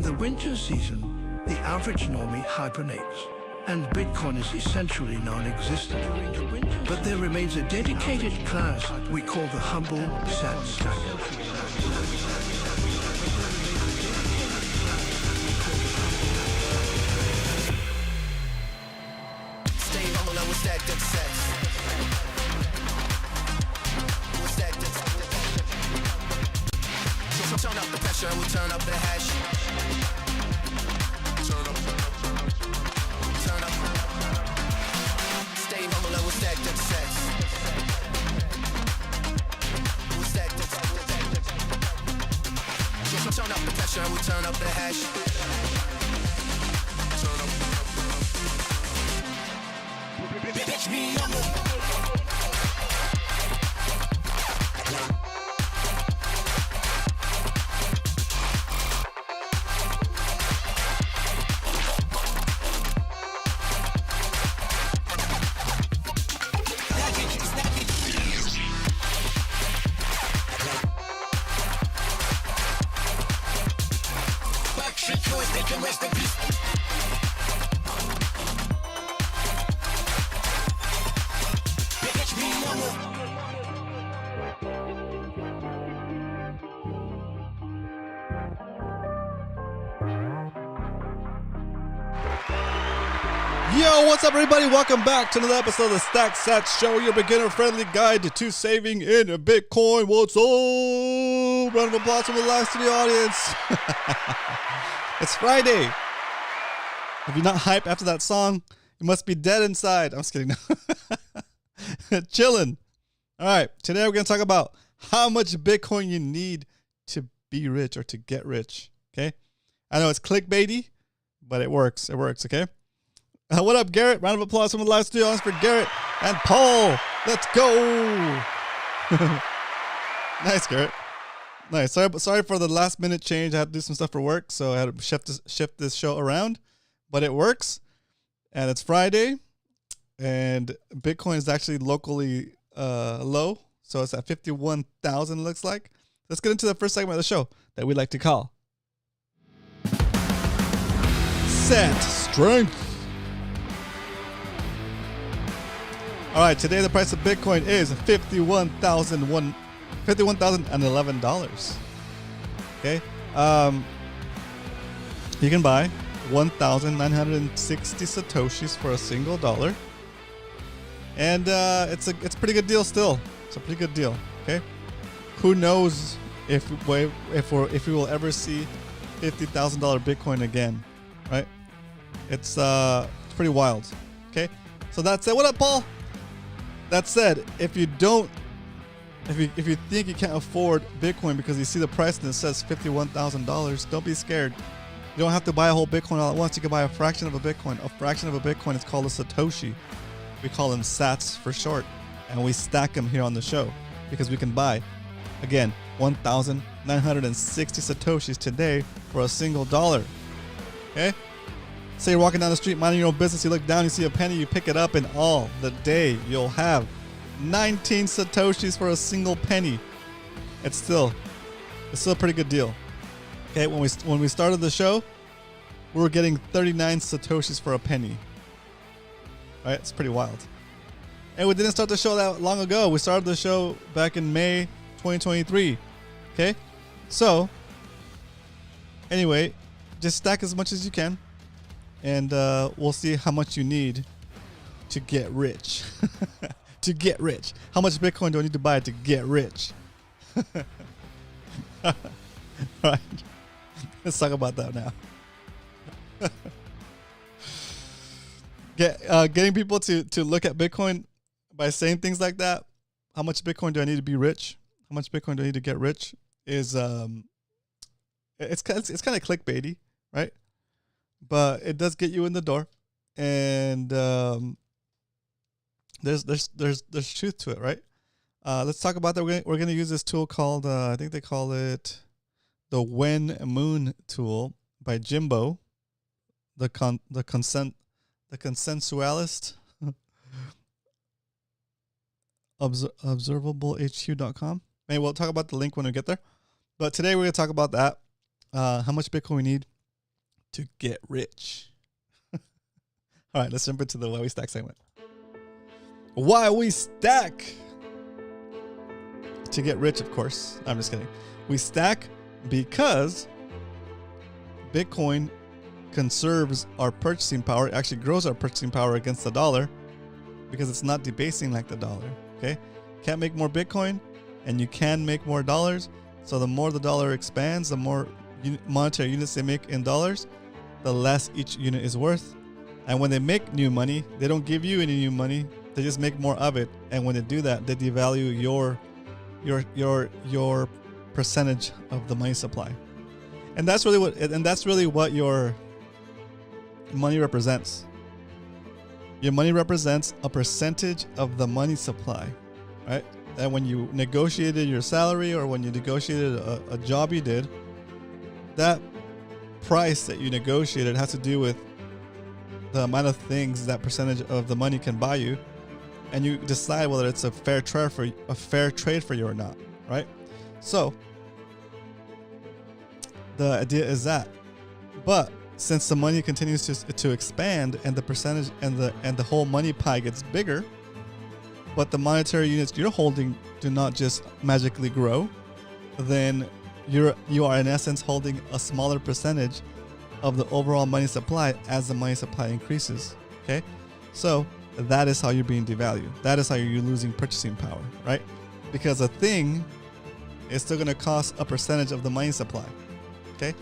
During the winter season, the average normie hibernates, and Bitcoin is essentially non-existent. But there remains a dedicated class we call the humble sat stacker. Stacked up sets. So turn up the pressure and we turn up the hash. Turn up. Stay humble and we'll stack up sets. We'll stack up. So turn up the pressure and we turn up the hash. Turn up. Bitch me humble. Yo, what's up, everybody? Welcome back to another episode of the Stack Sats Show, your beginner-friendly guide to saving in Bitcoin. What's up? Round of applause from the live studio audience. It's Friday. If you're not hyped after that song, you must be dead inside. I'm just kidding. Chilling. All right, today we're going to talk about how much Bitcoin you need to be rich or to get rich, okay? I know it's clickbaity, but it works. It works, okay? What up, Garrett? Round of applause from the live studio audience for Garrett and Paul. Let's go. Nice, Garrett. Nice. Sorry for the last minute change. I had to do some stuff for work, so I had to shift this show around, but it works. And it's Friday, and Bitcoin is actually locally low, so it's at 51,000. Looks like. Let's get into the first segment of the show that we like to call Set Strength. All right, today the price of Bitcoin is $51,011. Okay, you can buy 1,960 satoshis for a single dollar, and it's a pretty good deal still. It's a pretty good deal. Okay, who knows if we will ever see $50,000 Bitcoin again, right? It's pretty wild. Okay, so that's it. What up, Paul? That said, if you think you can't afford Bitcoin because you see the price and it says $51,000, don't be scared. You don't have to buy a whole Bitcoin all at once. You can buy a fraction of a Bitcoin. A fraction of a Bitcoin is called a Satoshi. We call them Sats for short, and we stack them here on the show because we can buy, again, 1,960 Satoshis today for a single dollar. Okay? Say you're walking down the street, minding your own business, you look down, you see a penny, you pick it up, and all the day you'll have 19 Satoshis for a single penny. It's still a pretty good deal. Okay, when we started the show, we were getting 39 Satoshis for a penny. Right? It's pretty wild. And we didn't start the show that long ago. We started the show back in May 2023. Okay? So, anyway, just stack as much as you can. And we'll see how much you need to get rich. To get rich. How much Bitcoin do I need to buy to get rich? All right. Let's talk about that now. Getting people to look at Bitcoin by saying things like that. How much Bitcoin do I need to be rich? How much Bitcoin do I need to get rich? Is it's kind of clickbaity, right? But it does get you in the door, and there's truth to it, right? Let's talk about that. We're gonna use this tool called I think they call it the When Moon tool by Jimbo, the consensualist, observablehq.com. Maybe we'll talk about the link when we get there. But today we're gonna talk about that. How much Bitcoin we need to get rich. All right, let's jump into the Why We Stack segment. Why we stack to get rich, of course. I'm just kidding. We stack because Bitcoin conserves our purchasing power. It actually grows our purchasing power against the dollar because it's not debasing like the dollar. Okay, can't make more Bitcoin, and you can make more dollars. So the more the dollar expands, the more monetary units they make in dollars, the less each unit is worth. And when they make new money, they don't give you any new money. They just make more of it. And when they do that, they devalue your percentage of the money supply. And that's really what your money represents. Your money represents a percentage of the money supply, right? And when you negotiated your salary or when you negotiated a job you did, that price that you negotiated has to do with the amount of things that percentage of the money can buy you, and you decide whether it's a fair trade for you or not, right? So the idea is that, but since the money continues to expand and the percentage and the whole money pie gets bigger, but the monetary units you're holding do not just magically grow, then you are in essence holding a smaller percentage of the overall money supply as the money supply increases. Okay, so that is how you're being devalued. That is how you're losing purchasing power, right? Because a thing is still going to cost a percentage of the money supply. Okay,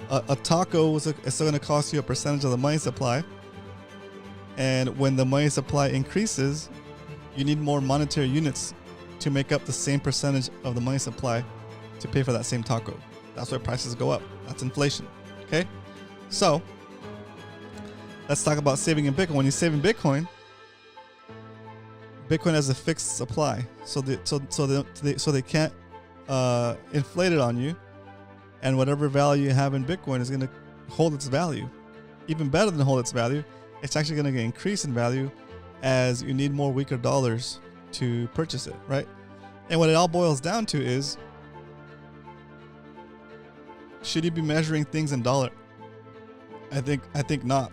a taco is still going to cost you a percentage of the money supply, and when the money supply increases, you need more monetary units to make up the same percentage of the money supply to pay for that same taco. That's why prices go up. That's inflation. Okay, so let's talk about saving in Bitcoin. When you save in Bitcoin, Bitcoin has a fixed supply, so they can't inflate it on you, and whatever value you have in Bitcoin is going to hold its value. Even better than hold its value, it's actually going to increase in value as you need more weaker dollars to purchase it, right? And what it all boils down to is, should you be measuring things in dollar? I think not.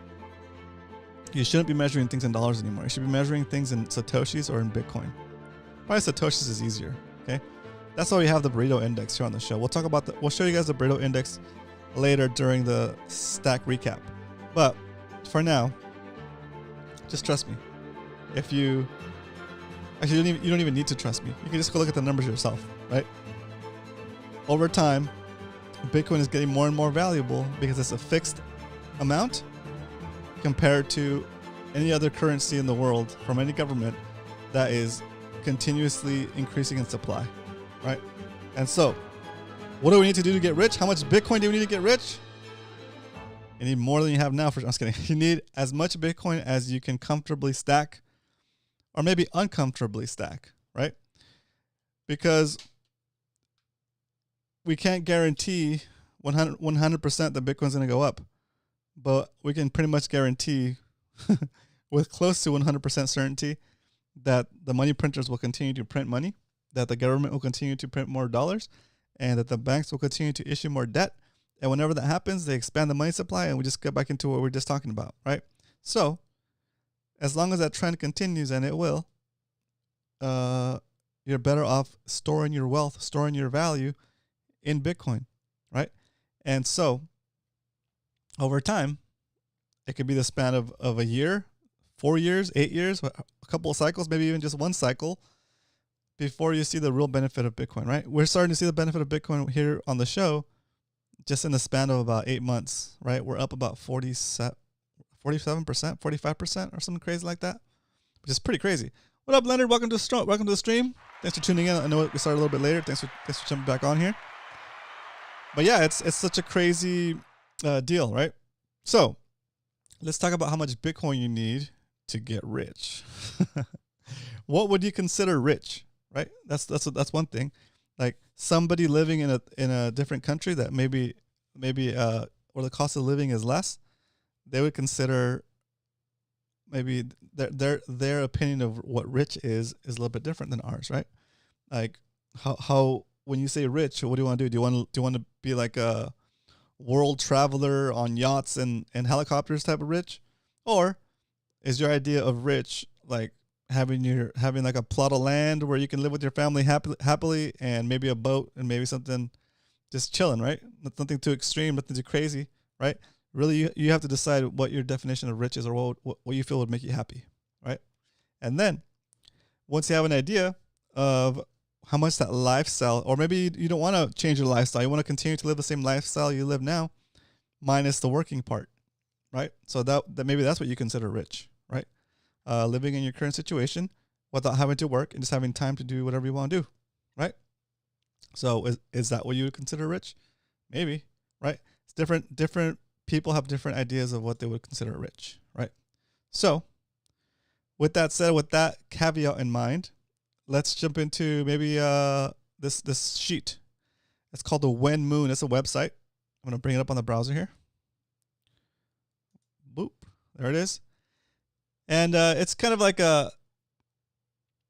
You shouldn't be measuring things in dollars anymore. You should be measuring things in Satoshis or in Bitcoin. Probably Satoshis is easier. Okay, that's why we have the Burrito Index here on the show. We'll show you guys the Burrito Index later during the stack recap. But for now, just trust me. If you actually you don't even need to trust me. You can just go look at the numbers yourself, right? Over time, Bitcoin is getting more and more valuable because it's a fixed amount compared to any other currency in the world from any government that is continuously increasing in supply, right? And so, what do we need to do to get rich? How much Bitcoin do we need to get rich? You need more than you have now. I'm just kidding. You need as much Bitcoin as you can comfortably stack, or maybe uncomfortably stack, right? Because we can't guarantee 100% that Bitcoin's going to go up, but we can pretty much guarantee with close to 100% certainty that the money printers will continue to print money, that the government will continue to print more dollars, and that the banks will continue to issue more debt. And whenever that happens, they expand the money supply, and we just get back into what we we're just talking about, right? So as long as that trend continues, and it will, you're better off storing your wealth, storing your value in Bitcoin, right? And so over time, it could be the span of a year, 4 years, 8 years, a couple of cycles, maybe even just one cycle before you see the real benefit of Bitcoin, right? We're starting to see the benefit of Bitcoin here on the show just in the span of about 8 months, right? We're up about 47%, 45% or something crazy like that, which is pretty crazy. What up, Leonard? Welcome to the stream. Thanks for tuning in. I know we started a little bit later. Thanks for jumping back on here. But yeah, it's such a crazy deal, right? So let's talk about how much Bitcoin you need to get rich. What would you consider rich, right? That's one thing. Like somebody living in a different country that maybe where the cost of living is less, they would consider maybe their opinion of what rich is a little bit different than ours, right? Like how when you say rich, what do you want to do? Do you want to be like world traveler on yachts and helicopters type of rich? Or is your idea of rich like having like a plot of land where you can live with your family happily and maybe a boat and maybe something just chilling, right? Nothing too extreme, nothing too crazy, right? Really, you have to decide what your definition of rich is, or what you feel would make you happy, right? And then once you have an idea of how much that lifestyle, or maybe you don't want to change your lifestyle, you want to continue to live the same lifestyle you live now, minus the working part, right? So that maybe that's what you consider rich, right? Living in your current situation without having to work and just having time to do whatever you want to do, right? So is that what you would consider rich? Maybe, right? It's different people have different ideas of what they would consider rich, right? So with that said, with that caveat in mind, let's jump into maybe this sheet. It's called the When Moon. It's a website. I'm going to bring it up on the browser here. Boop. There it is. And it's kind of like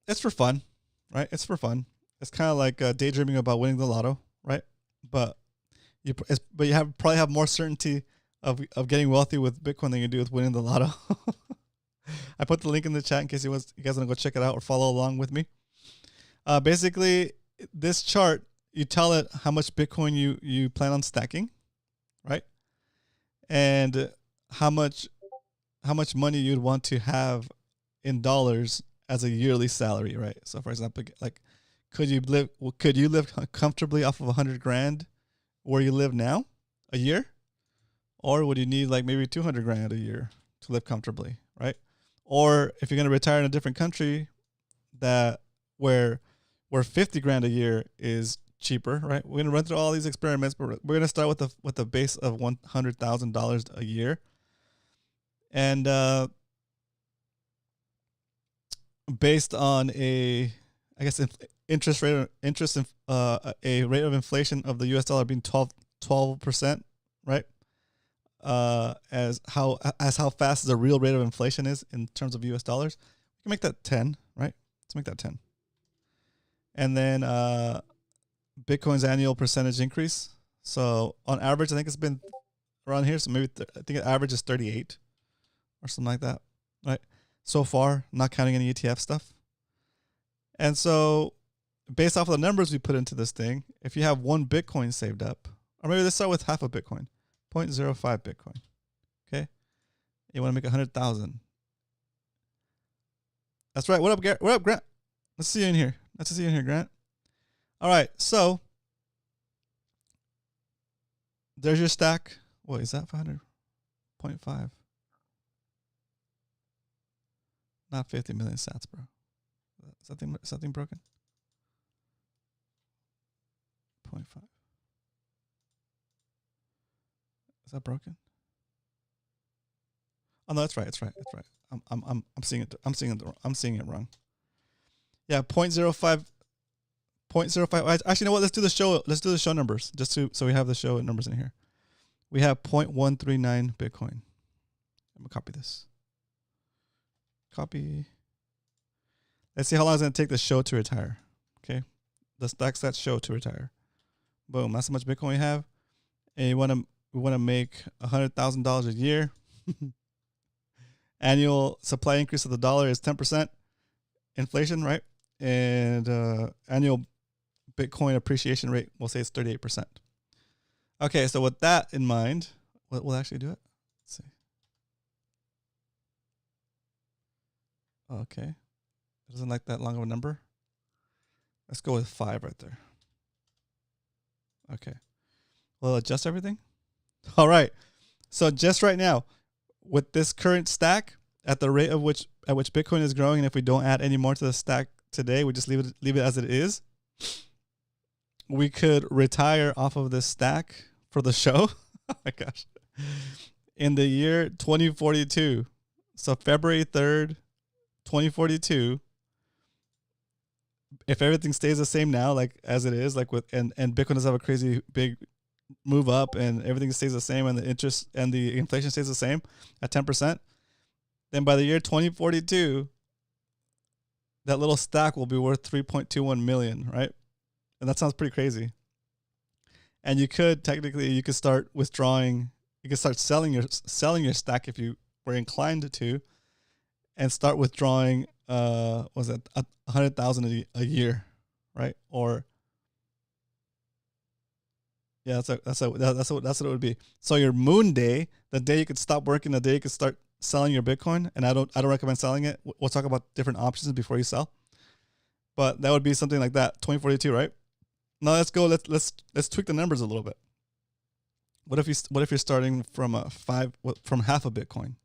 it's for fun, right? It's for fun. It's kind of like daydreaming about winning the lotto, right? But you probably have more certainty of getting wealthy with Bitcoin than you do with winning the lotto. I put the link in the chat in case you guys want to go check it out or follow along with me. Basically, this chart, you tell it how much Bitcoin you plan on stacking, right? And how much money you'd want to have in dollars as a yearly salary, right? So, for example, like, could you live comfortably off of 100 grand where you live now a year? Or would you need like maybe 200 grand a year to live comfortably, right? Or if you're going to retire in a different country where 50 grand a year is cheaper, right? We're going to run through all these experiments, but we're going to start with a base of $100,000 a year. And based on a rate of inflation of the US dollar being 12%, right? As how fast the real rate of inflation is in terms of US dollars, we can make that 10, right? Let's make that 10. And then Bitcoin's annual percentage increase. So on average, I think it's been around here. So maybe I think the average is 38 or something like that, right? So far, not counting any ETF stuff. And so based off of the numbers we put into this thing, if you have 1 Bitcoin saved up, or maybe let's start with half a Bitcoin. 0.05 Bitcoin. Okay. You want to make 100,000. That's right. What up, Garrett? What up, Grant? Let's see you in here. Let's see you in here, Grant. All right. So there's your stack. What is that? 500.5. Not 50 million sats, bro. Something broken? 0.5. Is that broken? Oh no, that's right. It's right. I'm seeing it. I'm seeing it wrong. Yeah, 0.05. 0.05. Actually, you know what? Let's do the show. Let's do the show numbers so we have the show numbers in here. We have 0.139 Bitcoin. I'm gonna copy this. Copy. Let's see how long it's gonna take the show to retire. Okay, the stacks that show to retire. Boom. That's how much Bitcoin we have, and we want to make $100,000 a year. Annual supply increase of the dollar is 10% inflation, right? And annual Bitcoin appreciation rate, we'll say it's 38%. Okay, so with that in mind, we'll actually do it. Let's see. Okay. It doesn't like that long of a number. Let's go with 5 right there. Okay. We'll adjust everything. All right. So just right now, with this current stack, at the rate at which Bitcoin is growing, and if we don't add any more to the stack today, we just leave it as it is, we could retire off of this stack for the show. Oh my gosh. In the year 2042. So February 3rd, 2042. If everything stays the same now, like as it is, like with and Bitcoin does have a crazy big move up and everything stays the same and the interest and the inflation stays the same at 10%, then by the year 2042, that little stack will be worth 3.21 million, right? And that sounds pretty crazy. And you could start withdrawing. You could start selling your stack if you were inclined to, and start withdrawing. Was it 100,000 a year, right? Or yeah, that's what it would be. So your moon day, the day you could stop working, the day you could start selling your Bitcoin. And I don't recommend selling it. We'll talk about different options before you sell. But that would be something like that, 2042, right? Now let's go. Let's tweak the numbers a little bit. What if you're starting from from half a Bitcoin,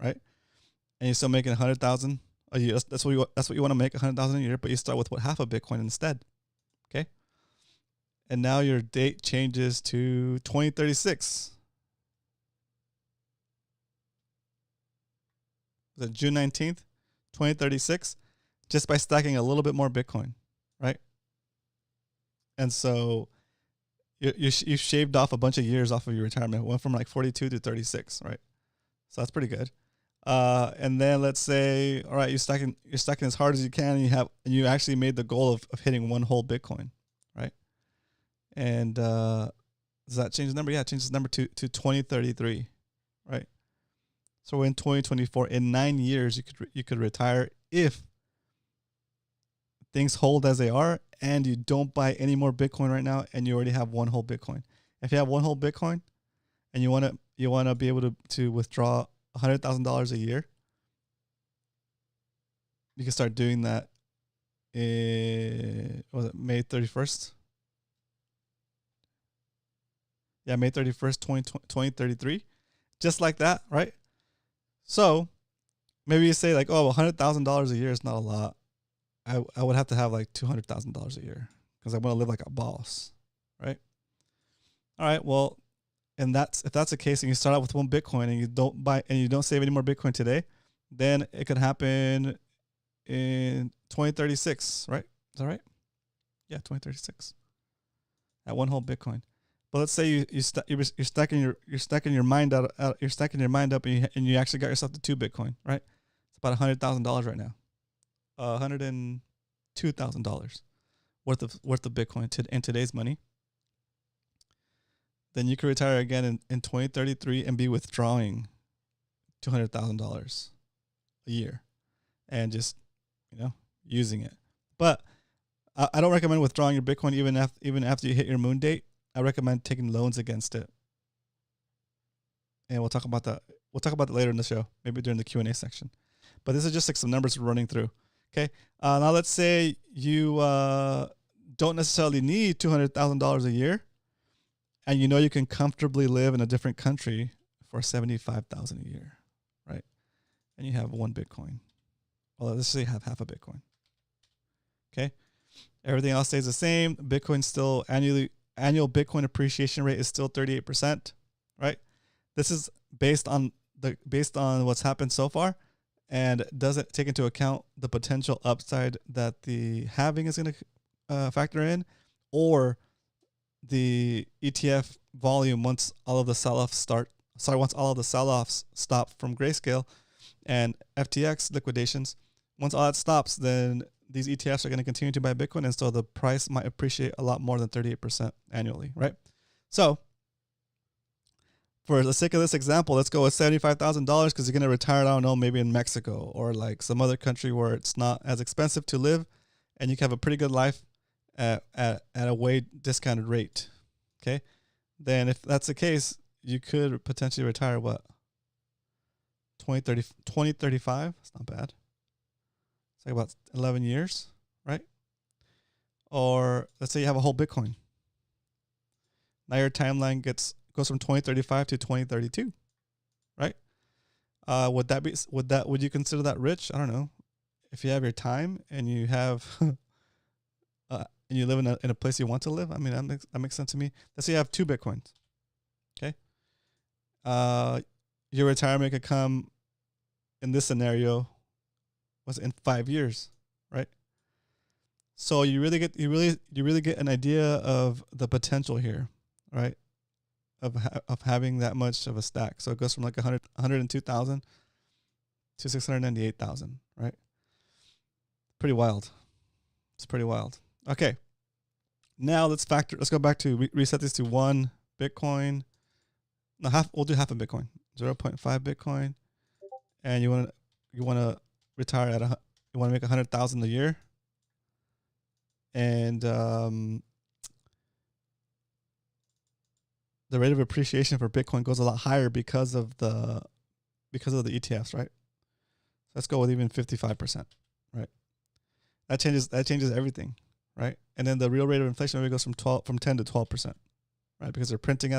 right? And you're still making 100,000 a year. That's what you want to make, 100,000 a year. But you start with half a Bitcoin instead, okay? And now your date changes to 2036. Is it June 19th, 2036? Just by stacking a little bit more Bitcoin, right? And so you shaved off a bunch of years off of your retirement. It went from like 42 to 36, right? So that's pretty good. And then let's say, all right, you're stacking as hard as you can, and you actually made the goal of hitting one whole Bitcoin, right? And does that change the number? Yeah, it changes the number to 2033, right? So we're in 2024. In 9 years, you could retire if things hold as they are, and you don't buy any more Bitcoin right now, and you already have one whole Bitcoin. If you have one whole Bitcoin, and you want to be able to withdraw $100,000 a year, you can start doing that. Was it May 31st? Yeah, May 31st, 2033, just like that, right? So maybe you say like, oh, $100,000 a year is not a lot. I would have to have like $200,000 a year because I want to live like a boss, right? All right, well, and if that's the case, and you start out with one Bitcoin and you don't save any more Bitcoin today, then it could happen in 2036, right? Is that right? Yeah, 2036. At one whole Bitcoin. But let's say you're stacking your mind up, and you actually got yourself to 2 Bitcoin, right? It's about $100,000 right now. $102,000 worth of Bitcoin in today's money. Then you could retire again in 2033 and be withdrawing $200,000 a year, and just using it. But I don't recommend withdrawing your Bitcoin even after you hit your moon date. I recommend taking loans against it, and we'll talk about that. We'll talk about that later in the show, maybe during the Q&A section. But this is just like some numbers running through. Okay. Now let's say you don't necessarily need $200,000 a year, and you can comfortably live in a different country for $75,000 a year, right? And you have one Bitcoin. Well, let's say you have half a Bitcoin. Okay. Everything else stays the same. Bitcoin still annual Bitcoin appreciation rate is still 38%, right? This is based on what's happened so far, and doesn't take into account the potential upside that the halving is going to factor in, or the ETF volume once all of the sell-offs stop from Grayscale and FTX liquidations. Once all that stops, then these ETFs are going to continue to buy Bitcoin, and so the price might appreciate a lot more than 38% annually, right? So for the sake of this example, let's go with $75,000 because you're going to retire, I don't know, maybe in Mexico or like some other country where it's not as expensive to live, and you can have a pretty good life at a way discounted rate. Okay. Then if that's the case, you could potentially retire 2035. It's not bad. It's like about 11 years, right? Or let's say you have a whole Bitcoin. Now your timeline goes from 2035 to 2032, right? Would you consider that rich? I don't know. If you have your time and you have and you live in a place you want to live, I mean, that makes sense to me. Let's say you have 2 Bitcoins. Okay. Your retirement could come in this scenario in 5 years, right? So you really get an idea of the potential here, right? Of having that much of a stack. So it goes from like 102,000 to 698,000, right? Pretty wild. It's pretty wild. Okay. Now let's go back to reset this to 1 Bitcoin. No, we'll do half a Bitcoin, 0.5 Bitcoin. And you want to retire at you want to make 100,000 a year. And the rate of appreciation for Bitcoin goes a lot higher because of the ETFs, right? Let's go with even 55%, right? That changes everything, right? And then the real rate of inflation maybe goes from 10 to 12%, right? Because they're printing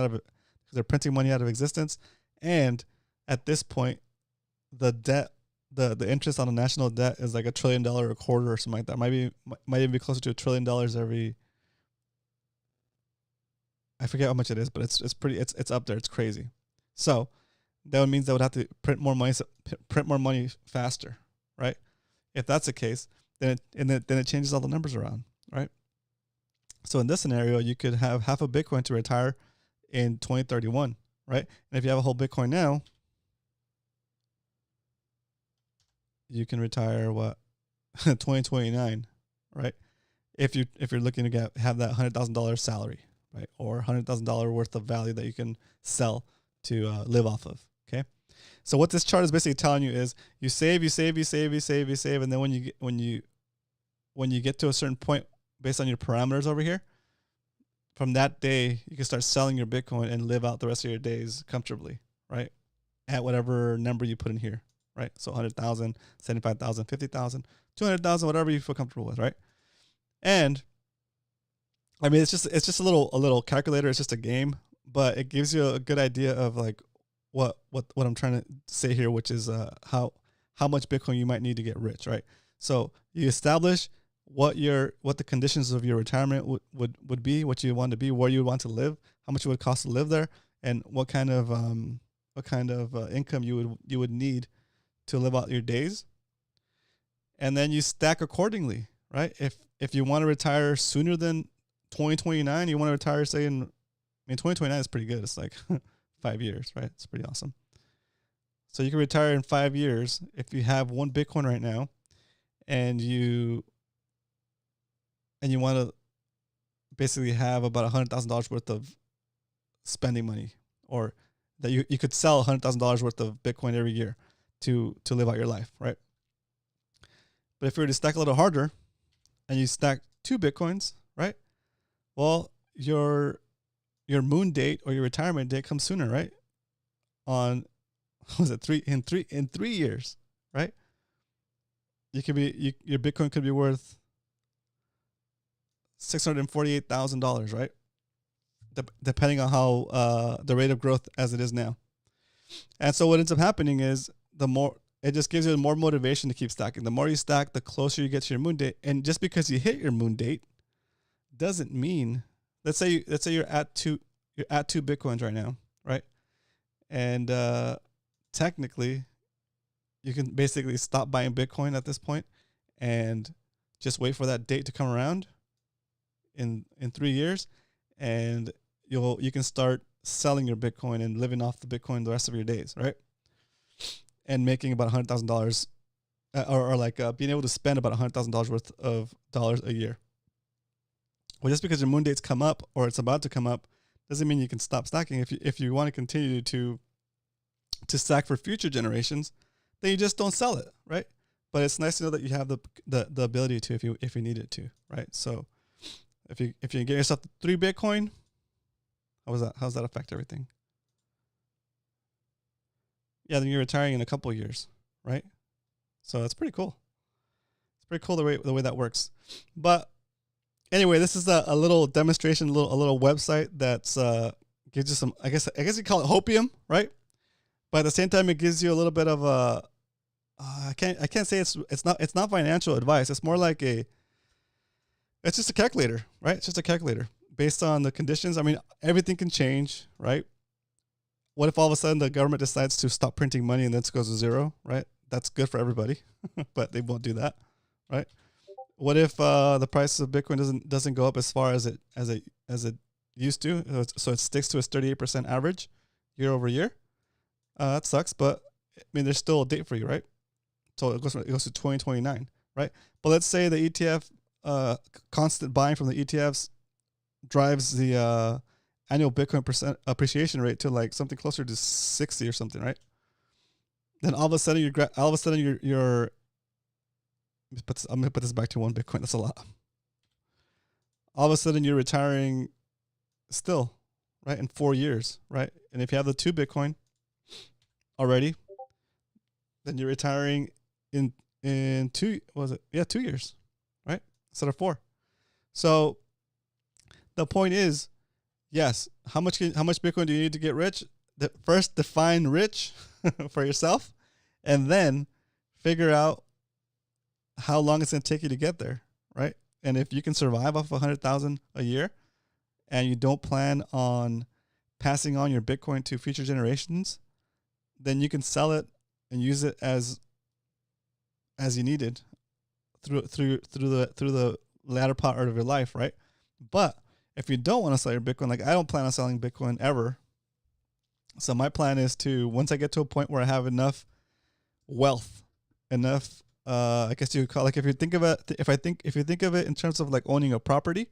money out of existence, and at this point, the debt, the interest on the national debt is like $1 trillion a quarter or something like that. Might even be closer to $1 trillion every. I forget how much it is, but it's up there. It's crazy. So that means they would have to print more money faster, right? If that's the case, then it changes all the numbers around, right? So in this scenario, you could have half a Bitcoin to retire in 2031, right? And if you have a whole Bitcoin now, you can retire 2029, right? If you're looking to have that $100,000 salary, right, or $100,000 worth of value that you can sell to live off of. Okay, so what this chart is basically telling you is you save, and then when you get to a certain point based on your parameters over here, from that day you can start selling your Bitcoin and live out the rest of your days comfortably, right, at whatever number you put in here, right? So 100,000, 75,000, 50,000, 200,000, whatever you feel comfortable with, right? And I mean, it's just a little calculator. It's just a game, but it gives you a good idea of like what I'm trying to say here, which is how much Bitcoin you might need to get rich, right? So you establish what the conditions of your retirement would be, what you want to be, where you would want to live, how much it would cost to live there, and what kind of income you would need to live out your days, and then you stack accordingly, right? If you want to retire sooner than 2029, you want to retire, say 2029 is pretty good. It's like 5 years, right? It's pretty awesome. So you can retire in 5 years if you have 1 Bitcoin right now, and you want to basically have about $100,000 worth of spending money, or that you could sell $100,000 worth of Bitcoin every year to live out your life, right? But if you were to stack a little harder and you stack 2 Bitcoins, right? Well, your moon date or your retirement date comes sooner, right? On in 3 years, right? Your Bitcoin could be worth $648,000, right? Depending on how the rate of growth as it is now. And so what ends up happening is it just gives you more motivation to keep stacking. The more you stack, the closer you get to your moon date. And just because you hit your moon date doesn't mean, let's say you're at 2 Bitcoins right now, right? And technically you can basically stop buying Bitcoin at this point and just wait for that date to come around in 3 years, and you can start selling your Bitcoin and living off the Bitcoin the rest of your days, right? And making about $100,000, or like being able to spend about $100,000 worth of dollars a year. Well, just because your moon dates come up or it's about to come up doesn't mean you can stop stacking. If you want to continue to stack for future generations, then you just don't sell it, right? But it's nice to know that you have the ability to if you need it to, right? So if you get yourself 3 Bitcoin, how's that affect everything? Yeah, then you're retiring in a couple of years, right? So that's pretty cool. It's pretty cool the way that works. But anyway, this is a little demonstration, a little website that's gives you some. I guess you call it hopium, right? But at the same time, it gives you a little bit of a. I can't say it's not financial advice. It's more like it's just a calculator, right? It's just a calculator based on the conditions. I mean, everything can change, right? What if all of a sudden the government decides to stop printing money and then it goes to zero, right? That's good for everybody, but they won't do that, right? What if the price of Bitcoin doesn't go up as far as it used to, so it sticks to its 38% average year over year? That sucks, but I mean, there's still a date for you, right? So it goes to 2029, right? But let's say the ETF, constant buying from the ETFs drives the annual Bitcoin percent appreciation rate to like something closer to 60 or something, right? Then all of a sudden you're I'm gonna put this back to 1 Bitcoin. That's a lot. All of a sudden you're retiring still, right? In 4 years, right? And if you have the 2 Bitcoin already, then you're retiring in 2 2 years, right? Instead of 4. So the point is, yes, how much Bitcoin do you need to get rich? First define rich for yourself, and then figure out how long it's going to take you to get there, right? And if you can survive off 100,000 a year, and you don't plan on passing on your Bitcoin to future generations, then you can sell it and use it as you needed through the latter part of your life, right? But if you don't want to sell your Bitcoin, like I don't plan on selling Bitcoin ever. So my plan is to, once I get to a point where I have enough wealth, enough, I guess you would call, like if you think of it, if you think of it in terms of like owning a property,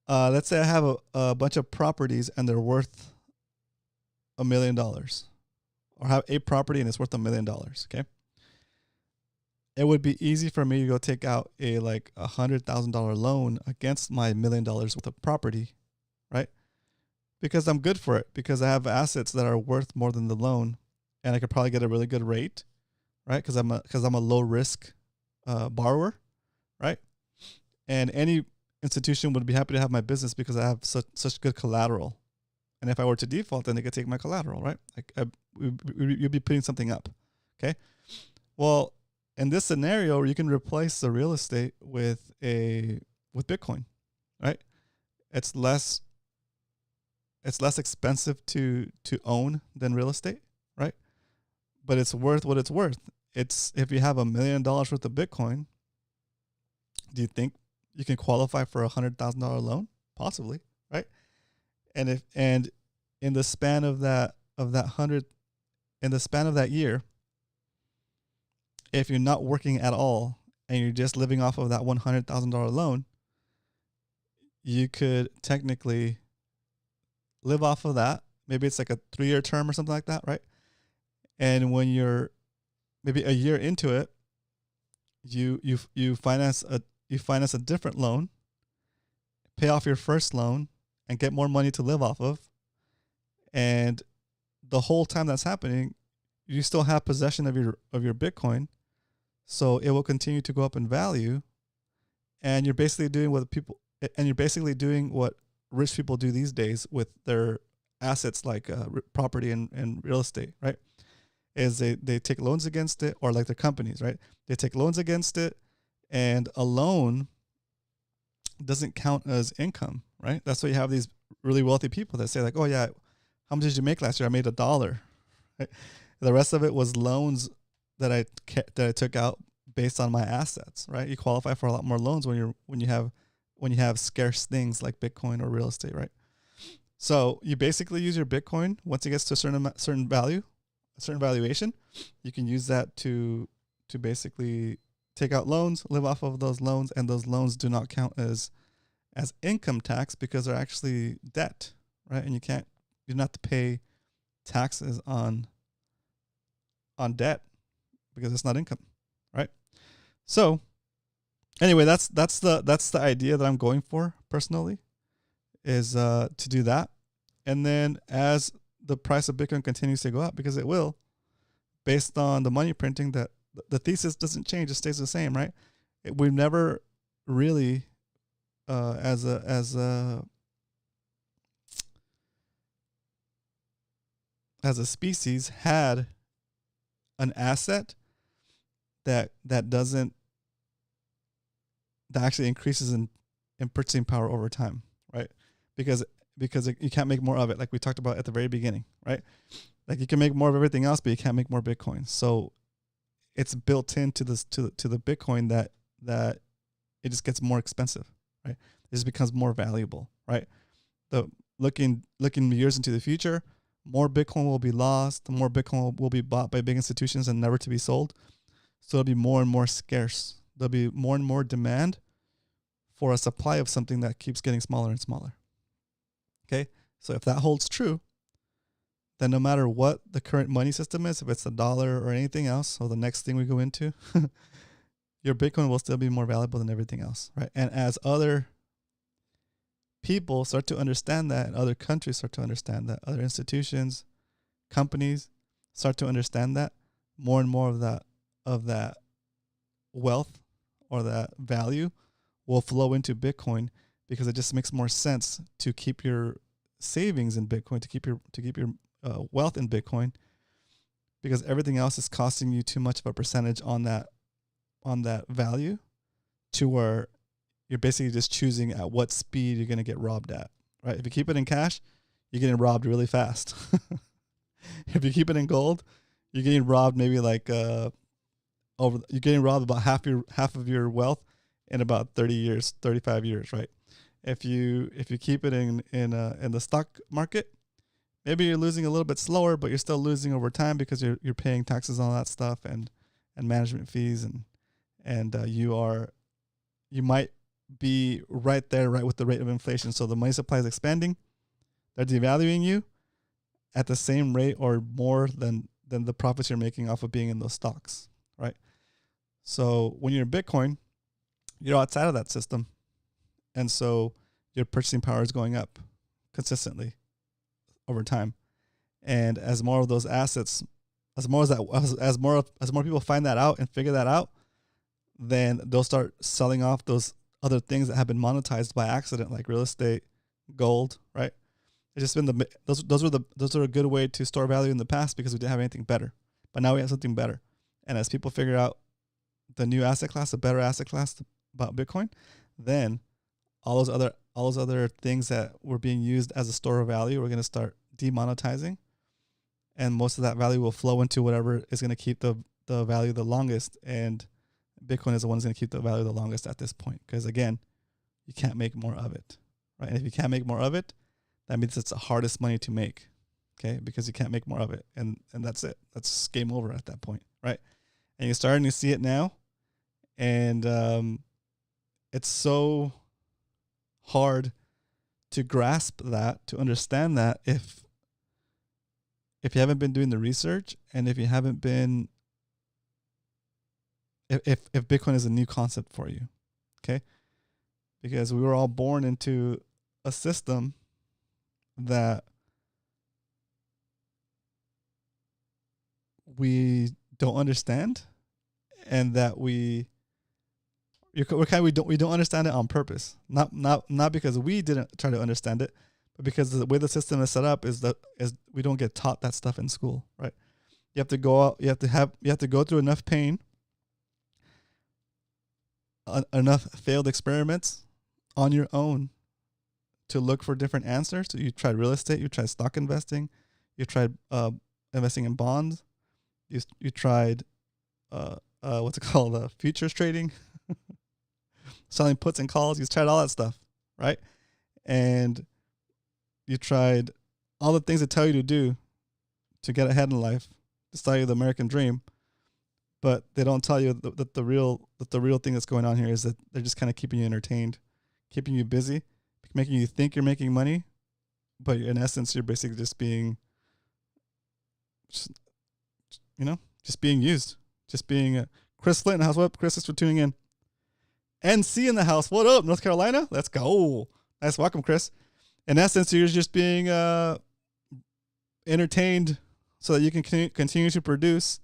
let's say I have a bunch of properties and they're worth $1 million, or have a property and it's worth $1 million. Okay. It would be easy for me to go take out a like $100,000 loan against my $1 million worth of property, right? Because I'm good for it, because I have assets that are worth more than the loan, and I could probably get a really good rate, right? Because I'm a low risk borrower, right? And any institution would be happy to have my business because I have such good collateral. And if I were to default, then they could take my collateral, right? Like you'd be putting something up, okay? Well, in this scenario, you can replace the real estate with Bitcoin, right? It's less expensive to own than real estate, right? But it's worth what it's worth. It's, if you have $1 million worth of Bitcoin, do you think you can qualify for $100,000 loan? Possibly, right? And in the span of that year, if you're not working at all and you're just living off of that $100,000 loan, you could technically live off of that. Maybe it's like a 3-year term or something like that, right? And when you're maybe a year into it, you finance a different loan, pay off your first loan, and get more money to live off of. And the whole time that's happening, you still have possession of your Bitcoin, so it will continue to go up in value. And you're basically doing what rich people do these days with their assets, like property and real estate, right? Is they take loans against it, or like their companies, right? They take loans against it, and a loan doesn't count as income, right? That's why you have these really wealthy people that say like, oh yeah, how much did you make last year? I made $1. Right? The rest of it was loans that I took out based on my assets, right? You qualify for a lot more loans when you have scarce things like Bitcoin or real estate, right? So you basically use your Bitcoin once it gets to a certain value, a certain valuation. You can use that to basically take out loans, live off of those loans, and those loans do not count as income tax because they're actually debt, right? And you don't have to pay taxes on debt because it's not income, right? So anyway, that's the idea that I'm going for personally, is to do that. And then as the price of Bitcoin continues to go up, because it will, based on the money printing, that the thesis doesn't change, it stays the same, right? We've never really as a species had an asset that actually increases in purchasing power over time, right? Because you can't make more of it, like we talked about at the very beginning, right? Like you can make more of everything else, but you can't make more Bitcoin. So it's built into this to the Bitcoin that it just gets more expensive, right? It just becomes more valuable, right? Looking years into the future, more Bitcoin will be lost, more Bitcoin will be bought by big institutions and never to be sold. So it'll be more and more scarce. There'll be more and more demand for a supply of something that keeps getting smaller and smaller. Okay, so if that holds true, then no matter what the current money system is, if it's the dollar or anything else, or the next thing we go into, your Bitcoin will still be more valuable than everything else, right? And as other people start to understand that, and other countries start to understand that, other institutions, companies start to understand that, more and more of that wealth or that value will flow into Bitcoin, because it just makes more sense to keep your savings in Bitcoin, to keep your wealth in Bitcoin, because everything else is costing you too much of a percentage on that value, to where you're basically just choosing at what speed you're going to get robbed at, right? If you keep it in cash, you're getting robbed really fast. If you keep it in gold, you're getting robbed maybe like you're getting robbed about half of your wealth in about 30 years, 35 years, right? If you keep it in the stock market, maybe you're losing a little bit slower, but you're still losing over time, because you're paying taxes on all that stuff and management fees, and you might be right there, right with the rate of inflation. So the money supply is expanding, they're devaluing you at the same rate or more than the profits you're making off of being in those stocks, right? So when you're in Bitcoin, you're outside of that system, and so your purchasing power is going up consistently over time. And as more of those assets, as more people find that out and figure that out, then they'll start selling off those other things that have been monetized by accident, like real estate, gold, right? It's just been those are a good way to store value in the past, because we didn't have anything better. But now we have something better. And as people figure out the new asset class, a better asset class about Bitcoin, then all those other things that were being used as a store of value, we're going to start demonetizing, and most of that value will flow into whatever is going to keep the value the longest. And Bitcoin is the one that's going to keep the value the longest at this point, because again, you can't make more of it, right? And if you can't make more of it, that means it's the hardest money to make, okay? Because you can't make more of it, and that's it. That's game over at that point, right? And you're starting to see it now, and it's so hard to grasp that, to understand that, if you haven't been doing the research, and if you haven't been, if Bitcoin is a new concept for you, okay? Because we were all born into a system that we don't understand, and that we don't understand it on purpose. Not because we didn't try to understand it, but because the way the system is set up is we don't get taught that stuff in school, right? You have to go out, you have to go through enough pain, enough failed experiments on your own to look for different answers. So you tried real estate, you tried stock investing, you tried investing in bonds, you tried what's it called, futures trading, selling puts and calls. You tried all that stuff, right? And you tried all the things that tell you to do to get ahead in life, to sell you the American dream. But they don't tell you that the real thing that's going on here is that they're just kind of keeping you entertained, keeping you busy, making you think you're making money, but in essence, you're basically just being, just being used, just being Chris Flint in the house. What up, Chris? Thanks for tuning in. NC in the house. What up, North Carolina? Let's go. Nice welcome, Chris. In essence, you're just being entertained so that you can continue to produce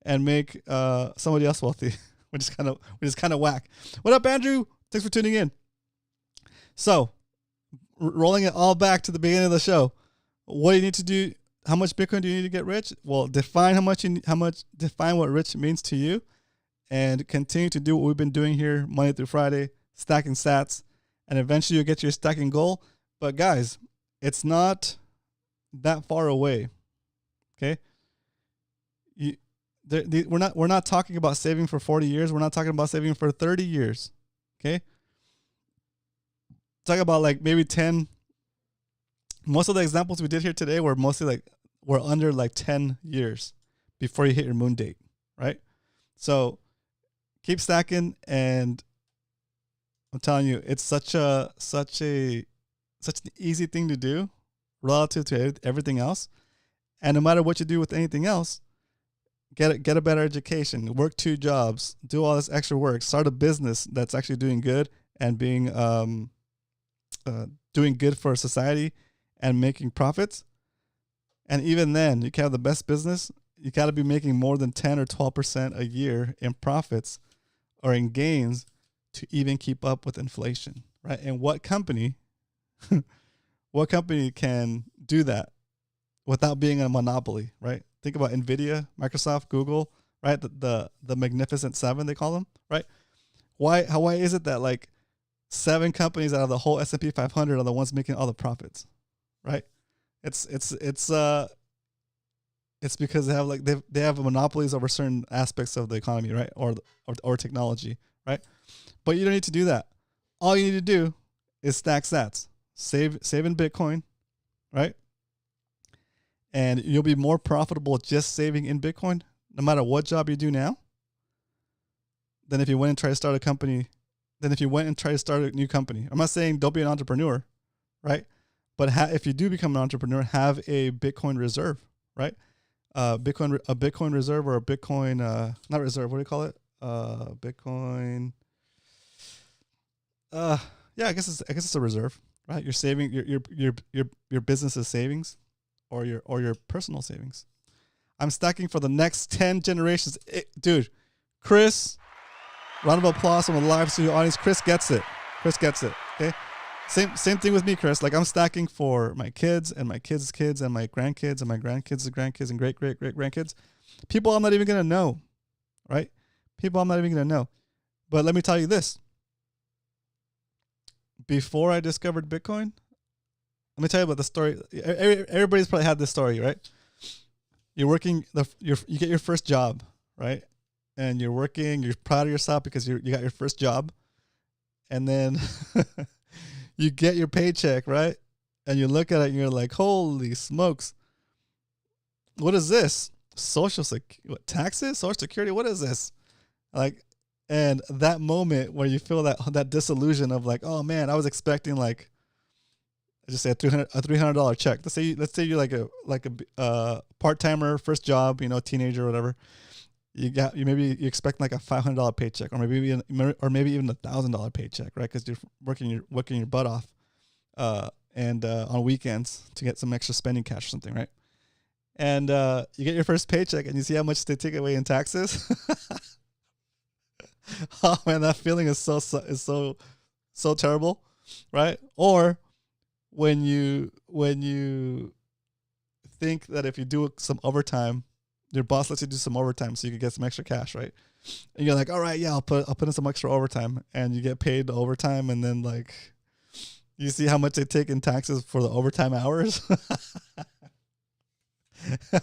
and make somebody else wealthy, which is kind of whack. What up, Andrew? Thanks for tuning in. So, rolling it all back to the beginning of the show, what do you need to do? How much Bitcoin do you need to get rich? Well, define define what rich means to you, and continue to do what we've been doing here Monday through Friday, stacking sats, and eventually you'll get your stacking goal. But guys, it's not that far away. Okay. We're not talking about saving for 40 years. We're not talking about saving for 30 years. Okay. Talk about like maybe 10. Most of the examples we did here today were mostly we're under 10 years before you hit your moon date. Right. So keep stacking and I'm telling you, it's such an easy thing to do relative to everything else. And no matter what you do with anything else, get a better education, work 2 jobs, do all this extra work, start a business that's actually doing good and being doing good for society and making profits. And even then, you can have the best business. You got to be making more than 10 or 12% a year in profits or in gains to even keep up with inflation, right? And what company, what company can do that without being a monopoly, right? Think about Nvidia, Microsoft, Google, right? The Magnificent Seven, they call them, right? Why is it that like 7 companies out of the whole S&P 500 are the ones making all the profits, right? It's because they have like they have monopolies over certain aspects of the economy, right? Or technology, right? But you don't need to do that. All you need to do is stack sats, save in Bitcoin, right? And you'll be more profitable just saving in Bitcoin, no matter what job you do now, than if you went and try to start a company. Than if you went and try to start a new company. I'm not saying don't be an entrepreneur, right? But if you do become an entrepreneur, have a Bitcoin reserve, right? A Bitcoin reserve or a Bitcoin not reserve. What do you call it? Bitcoin. Yeah, I guess it's a reserve, right? You're saving your business's savings, or your personal savings. I'm stacking for the next 10 generations, dude. Chris, round of applause from the live studio audience. Chris gets it. Okay. Same thing with me, Chris. Like I'm stacking for my kids and my kids' kids and my grandkids and my grandkids' grandkids and great grandkids. People I'm not even gonna know, right? People I'm not even gonna know. But let me tell you this. Before I discovered Bitcoin, let me tell you about the story. Everybody's probably had this story, right? You're working, you get your first job, right? And you're working, you're proud of yourself because you got your first job. And then you get your paycheck, right? And you look at it and you're like, holy smokes. What is this? Taxes? Social Security? What is this? Like, and that moment where you feel that disillusion of like, oh man, I was expecting like, I just say a $300 check. Let's say you're like a part-timer, first job, teenager or whatever. You expect like a $500 paycheck, or maybe even a $1,000 paycheck, right? Because you're working your butt off, and on weekends to get some extra spending cash or something, right? And you get your first paycheck, and you see how much they take away in taxes. Oh man, that feeling is so terrible, right? Or when you think that if you do some overtime, your boss lets you do some overtime so you can get some extra cash, right? And you're like, all right, yeah, I'll put in some extra overtime, and you get paid the overtime, and then like you see how much they take in taxes for the overtime hours,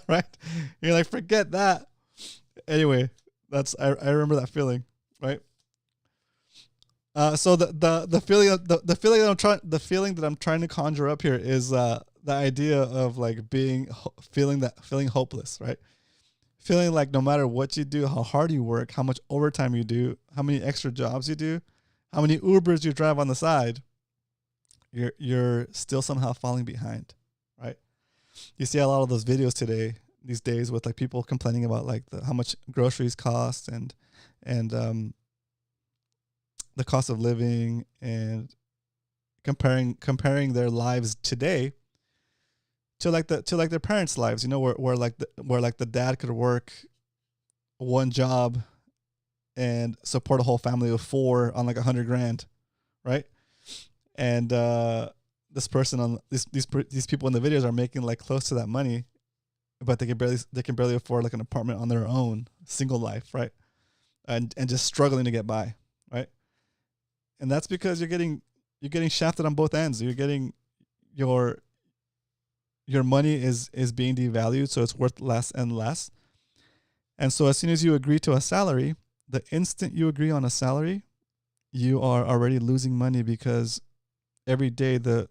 right? You're like, forget that. Anyway, I remember that feeling, right? So the feeling that I'm trying to conjure up here is the idea of like feeling hopeless, right? Feeling like no matter what you do, how hard you work, how much overtime you do, how many extra jobs you do, how many Ubers you drive on the side, you're still somehow falling behind, right? You see a lot of those videos these days with like people complaining about like how much groceries cost and the cost of living, and comparing their lives today to their parents' lives, where the dad could work one job and support a whole family of 4 on like $100,000, right? And this person on these people in the videos are making like close to that money, but they can barely afford like an apartment on their own, single life, right? And just struggling to get by, right? And that's because you're getting shafted on both ends. You're getting your money is being devalued, so it's worth less and less. And so as soon as you agree to a salary, the instant you agree on a salary, you are already losing money, because every day the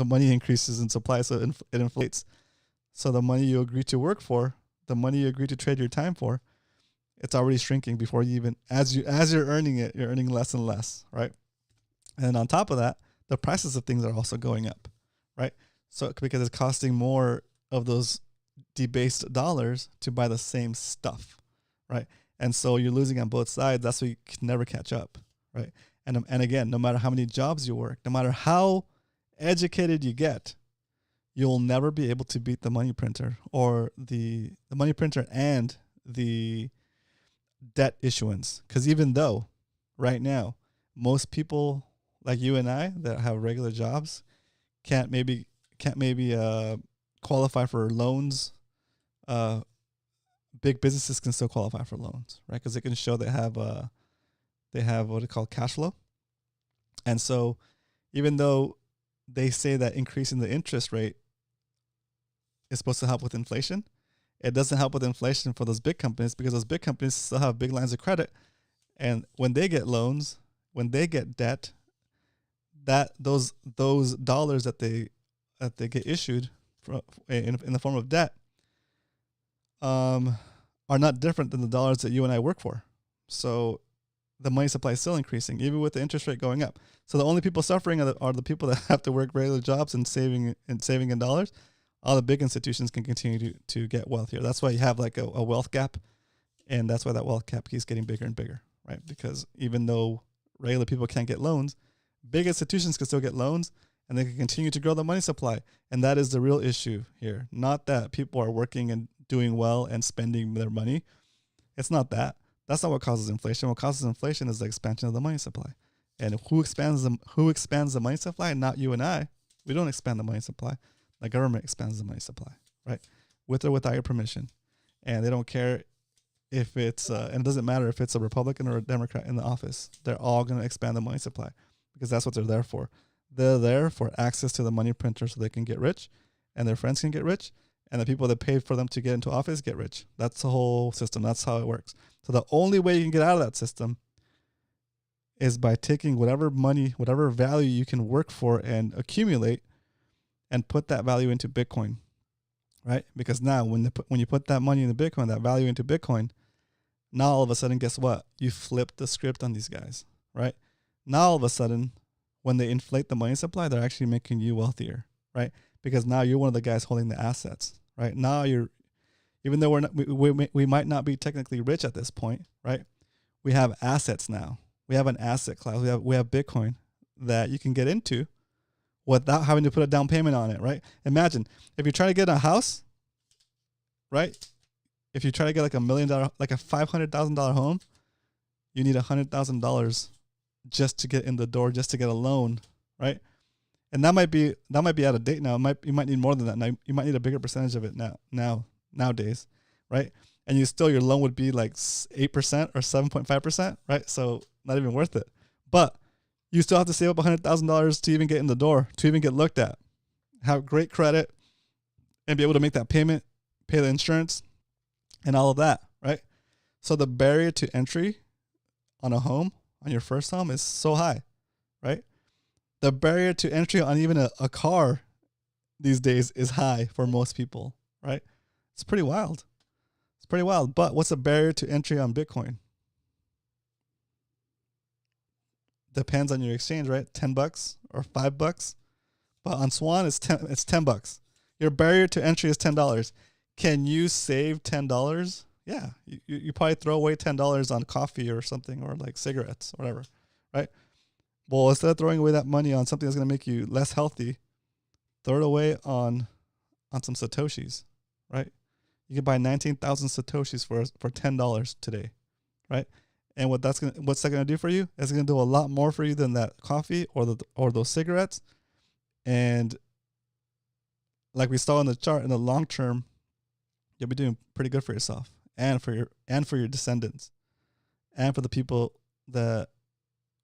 money increases in supply, so it inflates. So the money you agree to work for, the money you agree to trade your time for, it's already shrinking before you even as you're earning it, you're earning less and less, right? And on top of that, the prices of things are also going up, right? So because it's costing more of those debased dollars to buy the same stuff, right? And so you're losing on both sides. That's why you can never catch up, right? And again, no matter how many jobs you work, no matter how educated you get, you'll never be able to beat the money printer or the money printer and the debt issuance. Because even though right now most people like you and I that have regular jobs can't maybe qualify for loans, big businesses can still qualify for loans, right? Because they can show they have what they call cash flow. And so even though they say that increasing the interest rate is supposed to help with inflation, it doesn't help with inflation for those big companies, because those big companies still have big lines of credit. And when they get loans, when they get debt, that those dollars that they get issued in the form of debt are not different than the dollars that you and I work for. So the money supply is still increasing, even with the interest rate going up. So the only people suffering are the people that have to work regular jobs and saving in dollars. All the big institutions can continue to get wealthier. That's why you have like a wealth gap, and that's why that wealth gap keeps getting bigger and bigger, right? Because even though regular people can't get loans, big institutions can still get loans, and they can continue to grow the money supply. And that is the real issue here. Not that people are working and doing well and spending their money. It's not that. That's not what causes inflation. What causes inflation is the expansion of the money supply. And who expands the money supply? Not you and I. We don't expand the money supply. The government expands the money supply, right? With or without your permission. And they don't care if it's, and it doesn't matter if it's a Republican or a Democrat in the office. They're all going to expand the money supply because that's what they're there for. They're there for access to the money printer so they can get rich and their friends can get rich. And the people that paid for them to get into office get rich. That's the whole system. That's how it works. So the only way you can get out of that system is by taking whatever money, whatever value you can work for and accumulate, and put that value into Bitcoin, right? Because now when you put that money into Bitcoin, that value into Bitcoin, now all of a sudden, guess what? You flip the script on these guys, right? Now all of a sudden, when they inflate the money supply, they're actually making you wealthier, right? Because now you're one of the guys holding the assets, right? Now even though we might not be technically rich at this point, right? We have assets now. We have an asset class. We have Bitcoin that you can get into without having to put a down payment on it, right? Imagine if you try to get a house, right? If you try to get like $1 million, like a $500,000 home, you need $100,000 just to get in the door, just to get a loan, right? And that might be out of date now. You might need more than that. Now you might need a bigger percentage of it nowadays, right? And your loan would be like 8% or 7.5%, right? So not even worth it. But you still have to save up $100,000 to even get in the door, to even get looked at, have great credit, and be able to make that payment, pay the insurance, and all of that, right? So the barrier to entry on a home, on your first home, is so high, right? The barrier to entry on even a car these days is high for most people, right? It's pretty wild. It's pretty wild. But what's the barrier to entry on Bitcoin? Depends on your exchange, right? $10 or $5. But on Swan, it's $10. Your barrier to entry is $10. Can you save $10? Yeah, you probably throw away $10 on coffee or something, or like cigarettes, or whatever, right? Well, instead of throwing away that money on something that's going to make you less healthy, throw it away on some Satoshis, right? You can buy 19,000 Satoshis for $10 today, right? And what's that gonna do for you? It's gonna do a lot more for you than that coffee or those cigarettes. And like we saw in the chart, in the long term, you'll be doing pretty good for yourself and for your descendants and for the people that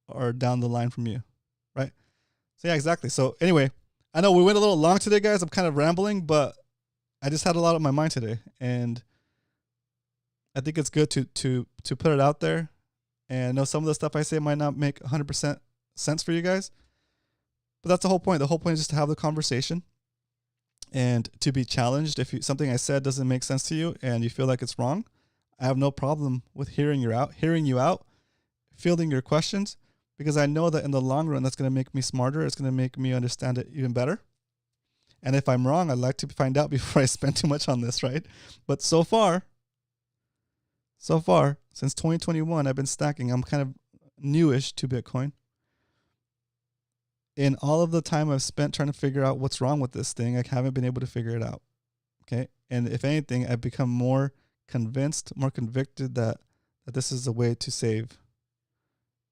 are down the line from you, right? So yeah, exactly. So anyway, I know we went a little long today, guys. I'm kind of rambling, but I just had a lot on my mind today, and I think it's good to put it out there. And I know some of the stuff I say might not make 100% sense for you guys, but that's the whole point. The whole point is just to have the conversation and to be challenged. If something I said doesn't make sense to you and you feel like it's wrong, I have no problem with hearing you out, fielding your questions, because I know that in the long run, that's going to make me smarter. It's going to make me understand it even better. And if I'm wrong, I'd like to find out before I spend too much on this, right? But so far, since 2021, I've been stacking. I'm kind of newish to Bitcoin. In all of the time I've spent trying to figure out what's wrong with this thing, I haven't been able to figure it out. Okay. And if anything, I've become more convinced, more convicted that this is a way to save.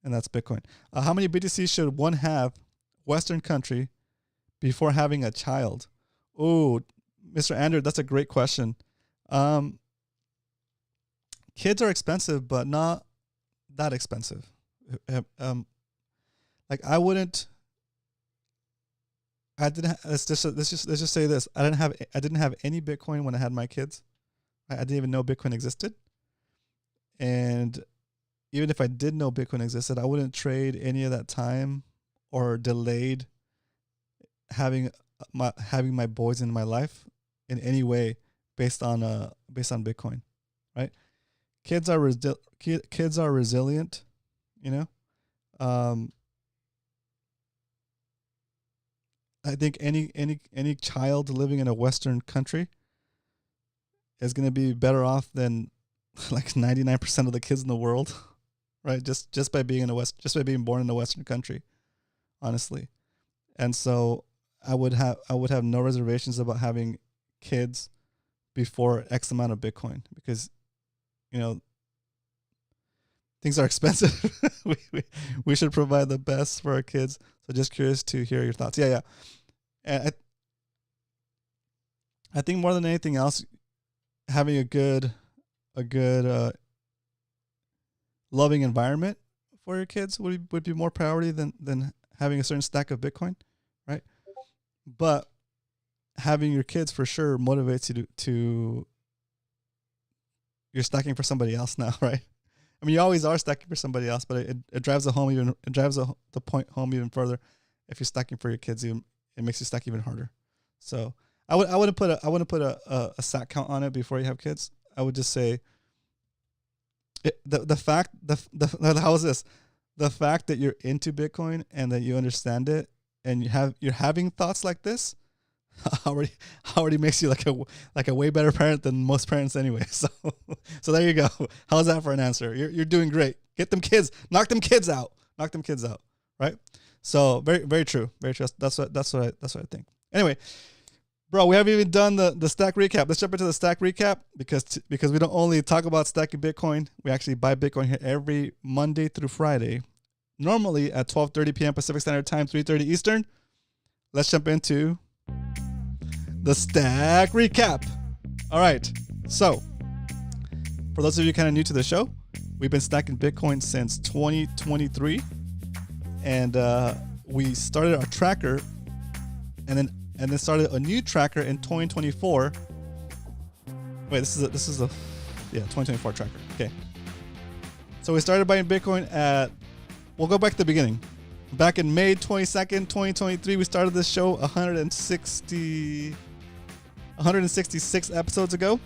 And that's Bitcoin. How many BTC should one have, Western country, before having a child? Oh, Mr. Andrew, that's a great question. Kids are expensive, but not that expensive. Like I didn't. Let's just say this. I didn't have any Bitcoin when I had my kids. I didn't even know Bitcoin existed. And even if I did know Bitcoin existed, I wouldn't trade any of that time or delayed having my boys in my life in any way based on Bitcoin, right? Kids are resilient, you know. I think any child living in a Western country is going to be better off than like 99% of the kids in the world, right? Just by being born in a Western country, honestly. And so I would have no reservations about having kids before X amount of Bitcoin, because, you know, things are expensive. we should provide the best for our kids. So just curious to hear your thoughts. Yeah. And I think more than anything else, having a good loving environment for your kids would be more priority than having a certain stack of Bitcoin, right? But having your kids for sure motivates you to you're stacking for somebody else now, right? I mean, you always are stacking for somebody else, but it drives the point home even further. If you're stacking for your kids, it makes you stack even harder. So I wouldn't put a stack count on it before you have kids. I would just say the fact that you're into Bitcoin and that you understand it and you're having thoughts like this already makes you like a way better parent than most parents anyway. So there you go. How's that for an answer? You're doing great. Get them kids. Knock them kids out. Right? So very, very true. Very true. That's what I think. Anyway, bro, we haven't even done the stack recap. Let's jump into the stack recap because we don't only talk about stacking Bitcoin. We actually buy Bitcoin here every Monday through Friday, normally at 12:30 p.m. Pacific Standard Time, 3:30 Eastern. Let's jump into the stack recap. All right. So for those of you kind of new to the show, we've been stacking Bitcoin since 2023. And we started our tracker and then started a new tracker in 2024. Wait, this is a 2024 tracker. Okay. So we started buying Bitcoin we'll go back to the beginning. Back in May 22nd, 2023, we started this show 166 episodes ago.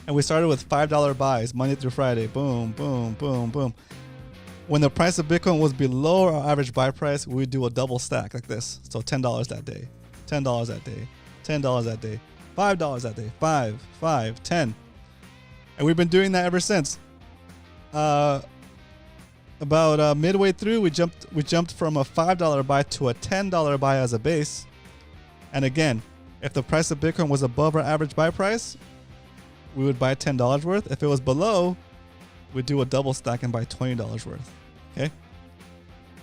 And we started with $5 buys Monday through Friday. Boom, boom, boom, boom. When the price of Bitcoin was below our average buy price, we would do a double stack like this. So $10 that day, $10 that day, $10 that day, $5 that day, 5, 10. And we've been doing that ever since. About midway through, we jumped from a $5 buy to a $10 buy as a base. And again, if the price of Bitcoin was above our average buy price, we would buy $10 worth. If it was below, we'd do a double stack and buy $20 worth. Okay.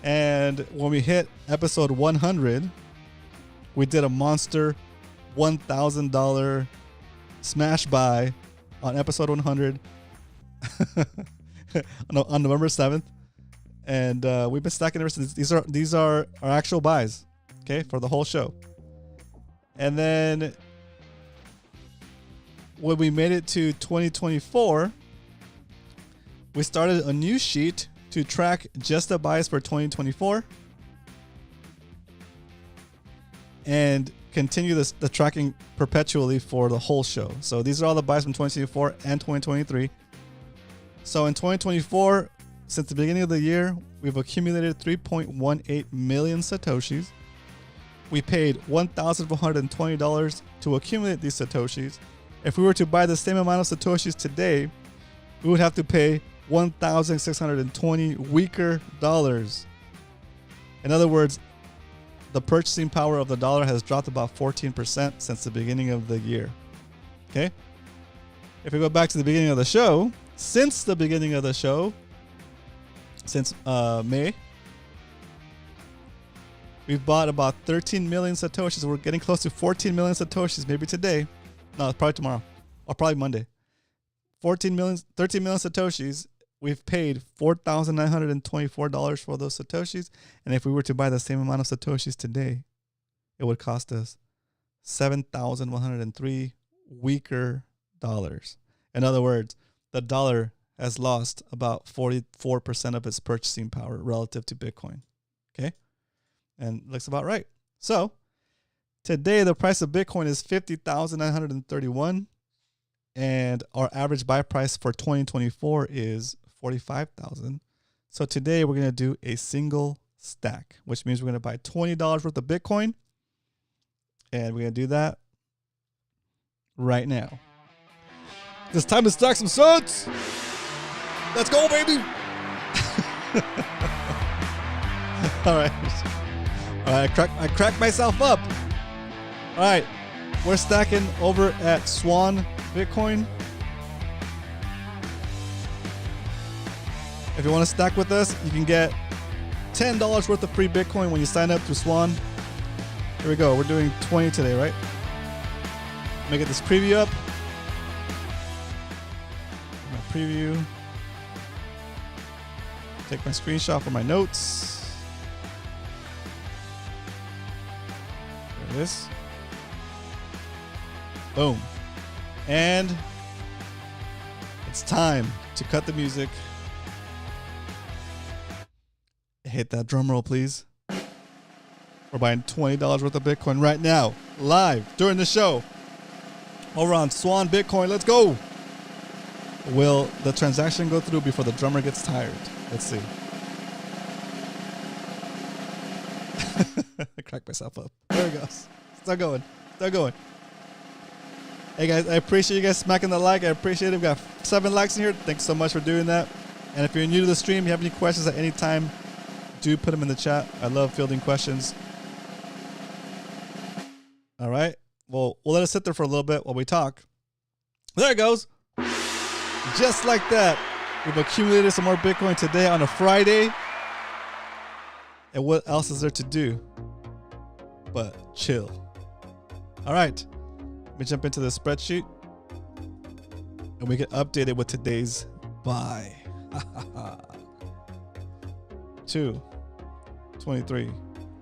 And when we hit episode 100, we did a monster $1,000 smash buy on episode 100 on November 7th. And we've been stacking ever since. These are our actual buys, okay, for the whole show. And then when we made it to 2024, we started a new sheet to track just the buys for 2024. And continue the tracking perpetually for the whole show. So these are all the buys from 2024 and 2023. So in 2024, since the beginning of the year, we've accumulated 3.18 million Satoshis. We paid $1,420 to accumulate these Satoshis. If we were to buy the same amount of Satoshis today, we would have to pay 1,620 weaker dollars. In other words, the purchasing power of the dollar has dropped about 14% since the beginning of the year. Okay? If we go back to the beginning of the show, since the beginning of the show, since May, we've bought about 13 million Satoshis. We're getting close to 14 million Satoshis, maybe today. No, probably tomorrow or probably Monday. 13 million Satoshis. We've paid $4,924 for those Satoshis. And if we were to buy the same amount of Satoshis today, it would cost us 7,103 weaker dollars. In other words, the dollar has lost about 44% of its purchasing power relative to Bitcoin. Okay? And looks about right. So today, the price of Bitcoin is $50,931. And our average buy price for 2024 is $45,000. So today we're going to do a single stack, which means we're going to buy $20 worth of Bitcoin. And we're going to do that right now. It's time to stack some sats. Let's go, baby. All right. I cracked myself up. All right. We're stacking over at Swan Bitcoin. If you want to stack with us, you can get $10 worth of free Bitcoin when you sign up through Swan. Here we go. We're doing 20 today, right? Let me get this preview up. My preview. Take my screenshot for my notes. There it is. Boom. And it's time to cut the music. Hit that drum roll, please. We're buying $20 worth of Bitcoin right now, live during the show. Over on Swan Bitcoin. Let's go. Will the transaction go through before the drummer gets tired? Let's see. I cracked myself up. There it goes. Start going. Start going. Hey guys, I appreciate you guys smacking the like. I appreciate it. We've got 7 likes in here. Thanks so much for doing that. And if you're new to the stream, you have any questions at any time, do put them in the chat. I love fielding questions. All right. Well, we'll let it sit there for a little bit while we talk. There it goes. Just like that. We've accumulated some more Bitcoin today on a Friday. And what else is there to do but chill? All right. Let me jump into the spreadsheet and we get updated with today's buy. 2, 23,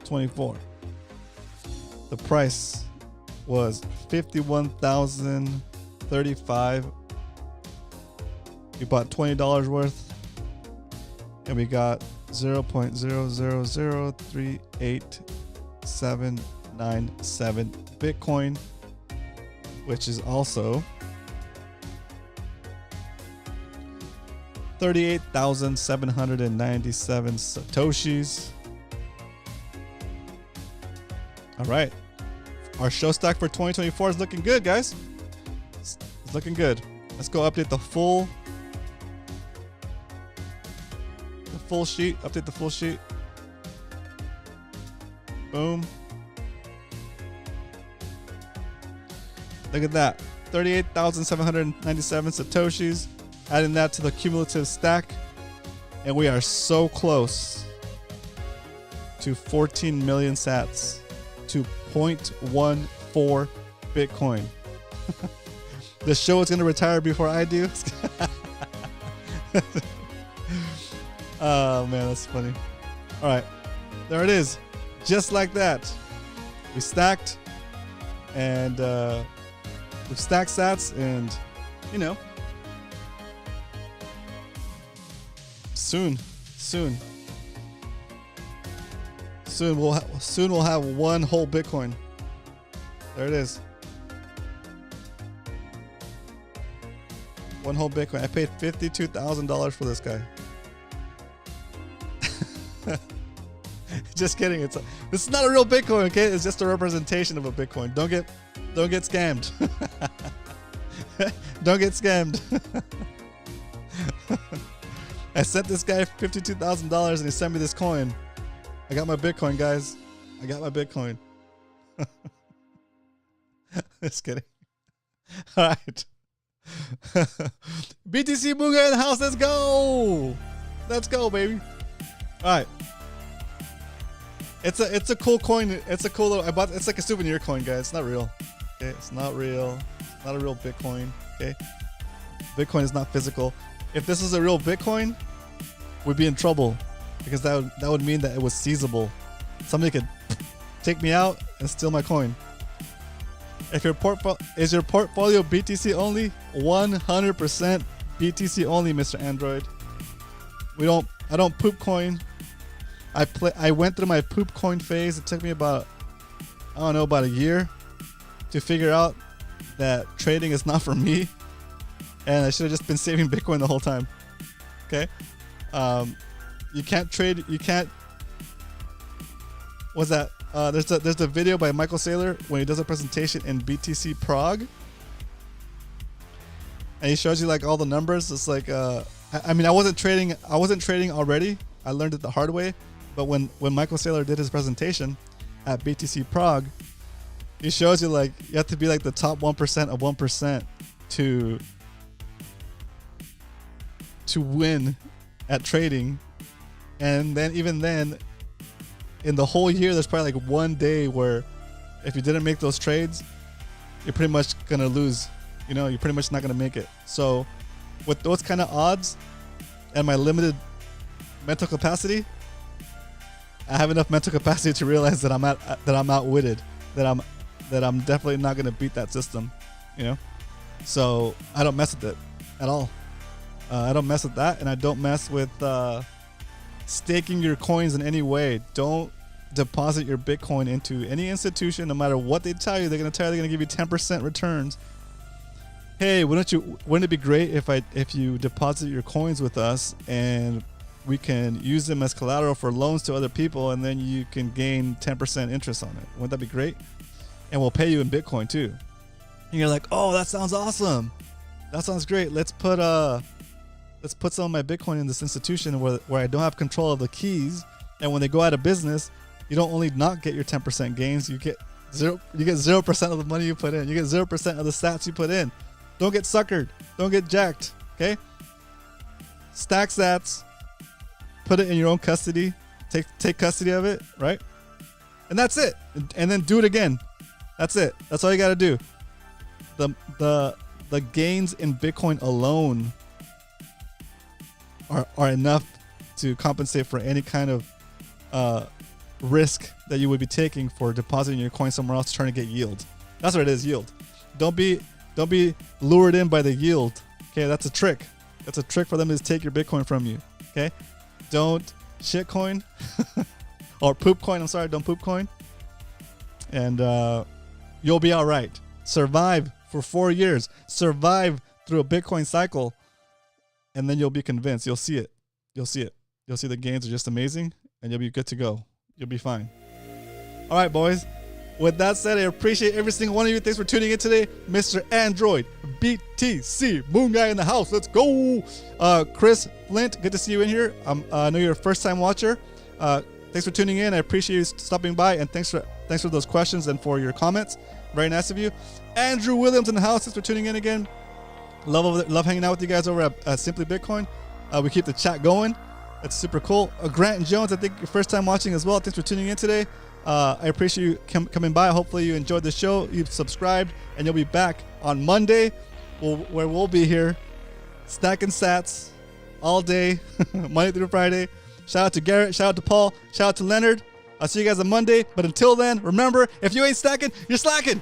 24. The price was $51,035. We bought $20 worth and we got 0.0003897 Bitcoin, which is also 38,797 Satoshis. All right. Our show stack for 2024 is looking good, guys. It's looking good. Let's go update the full sheet. Update the full sheet. Boom. Look at that. 38,797 Satoshis. Adding that to the cumulative stack. And we are so close to 14 million sats. To 0.14 Bitcoin. The show is going to retire before I do. Oh, man, that's funny. All right. There it is. Just like that. We stacked. And we've stacked sats. And, you know, soon we'll have one whole Bitcoin. There it is. One whole Bitcoin. I paid $52,000 for this guy. Just kidding. This is not a real Bitcoin, okay? It's just a representation of a Bitcoin. Don't get scammed. Don't get scammed. I sent this guy $52,000 and he sent me this coin. I got my Bitcoin, guys. I got my Bitcoin. Just kidding. All right. BTC Bunga in the house. Let's go. Let's go, baby. All right. It's a cool coin. It's a cool little. It's like a souvenir coin, guys. It's not real. Okay, it's not real. It's not a real Bitcoin. Okay, Bitcoin is not physical. If this is a real Bitcoin, we'd be in trouble because that would mean that it was seizable. Somebody could take me out and steal my coin. If your portfolio BTC only, 100% BTC only, Mr. Android. I don't poop coin. I went through my poop coin phase. It took me about a year to figure out that trading is not for me, and I should have just been saving Bitcoin the whole time. Okay, you can't trade. You can't. What's that? There's a video by Michael Saylor when he does a presentation in BTC Prague, and he shows you like all the numbers. It's like I mean I wasn't trading already. I learned it the hard way. But when Michael Saylor did his presentation at BTC Prague, he shows you like you have to be like the top 1% of 1% to win at trading. And then even then, in the whole year, there's probably like one day where if you didn't make those trades, you're pretty much gonna lose. You know, you're pretty much not gonna make it. So with those kind of odds and my limited mental capacity, I have enough mental capacity to realize that I'm outwitted, that I'm definitely not gonna beat that system, you know. So I don't mess with it at all. I don't mess with that, and I don't mess with staking your coins in any way. Don't deposit your Bitcoin into any institution, no matter what they tell you. They're gonna tell you they're gonna give you 10% returns. Hey, wouldn't it be great if you deposit your coins with us and we can use them as collateral for loans to other people, and then you can gain 10% interest on it? Wouldn't that be great? And we'll pay you in Bitcoin too. And you're like, oh, that sounds awesome. That sounds great. Let's put some of my Bitcoin in this institution where I don't have control of the keys. And when they go out of business, you don't only not get your 10% gains, you get 0% of the money you put in. You get 0% of the sats you put in. Don't get suckered. Don't get jacked. Okay? Stack sats. Put it in your own custody. Take custody of it, right? And that's it. And then do it again. That's it. That's all you got to do. The gains in Bitcoin alone are enough to compensate for any kind of risk that you would be taking for depositing your coin somewhere else trying to get yield. That's what it is, yield. Don't be lured in by the yield. Okay, that's a trick. That's a trick for them to take your Bitcoin from you. Okay? Don't shitcoin or poop coin. I'm sorry, don't poop coin. And you'll be all right. Survive for 4 years. Survive through a Bitcoin cycle. And then you'll be convinced. You'll see it. You'll see it. You'll see the gains are just amazing. And you'll be good to go. You'll be fine. All right, boys. With that said, I appreciate every single one of you. Thanks for tuning in today. Mr. Android, BTC, Moon Guy in the house. Let's go. Chris Flint, good to see you in here. I know you're a first-time watcher. Thanks for tuning in. I appreciate you stopping by, and thanks for those questions and for your comments. Very nice of you. Andrew Williams in the house. Thanks for tuning in again. Love hanging out with you guys over at Simply Bitcoin. We keep the chat going. That's super cool. Grant Jones, I think your first time watching as well. Thanks for tuning in today. I appreciate you coming by. Hopefully you enjoyed the show. You've subscribed, and you'll be back on Monday, where we'll be here stacking sats all day, Monday through Friday. Shout out to Garrett. Shout out to Paul. Shout out to Leonard. I'll see you guys on Monday. But until then, remember, if you ain't stacking, you're slacking.